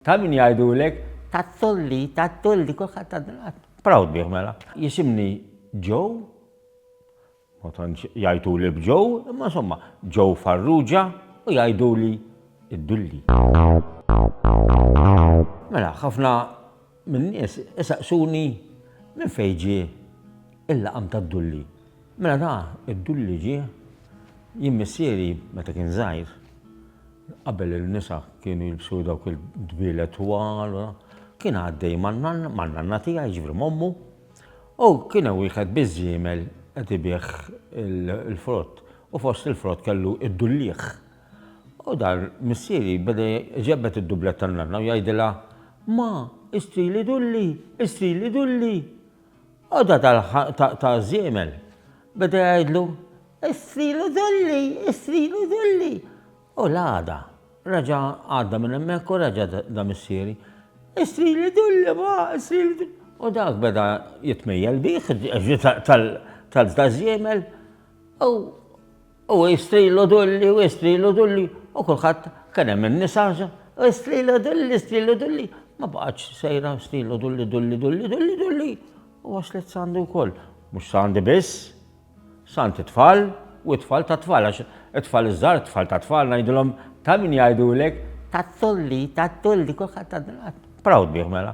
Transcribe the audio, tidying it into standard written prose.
Ta' min jgħidulek tattulli, kulħadd proud bih mela. Jisimni Joe, ma tantx jgħiduli b'Joe, imma insomma Joe Farrugia u jgħiduli id-Dulli. Mela ħafna min-nies isaqsuni minn fejn ġie il-laqam tad-Dulli. Mela da id-Dulli ġie jien missieri meta kien żgħir. Qabel il-nisa kienu jilbsu dawk il-dbielet twal, kien għaddej man-nanna tiegħi ġifri mommu, u kien hemm wieħed biż-żiemel qed ibih il-frott u fost il-frott kellu id-dullieħ. U dan missieri beda ġebbet id-dublet tan-nanna u jgħidilha ma istrili dulli, istrili dulli. U da ta' żiemel beda jgħidlu istrilu dulli, istrilu dulli. U l-għada, raġa għadda minn hemmhekk u raġa da missieri. Istrili dulli ma, istrili dulli. U dak beda jitmejjel bih tal-żiemel. U istrilu dulli, u istrilu dulli. U kulħadd kien hemm in-nisa istrilu dulli, istrilu dulli. Ma baqgħetx sejra istrilu dulli, dulli, dulli, dulli, dulli. U waslet sandi wkoll. Mhux sandi biss, sant it-tfal u t-tfal ta' tfal, għax it-tfal iż-żgħar, it-tfal ta' tfal ngħidulhom ta' min jgħidulek tattulli, kulħadd proud bih mela.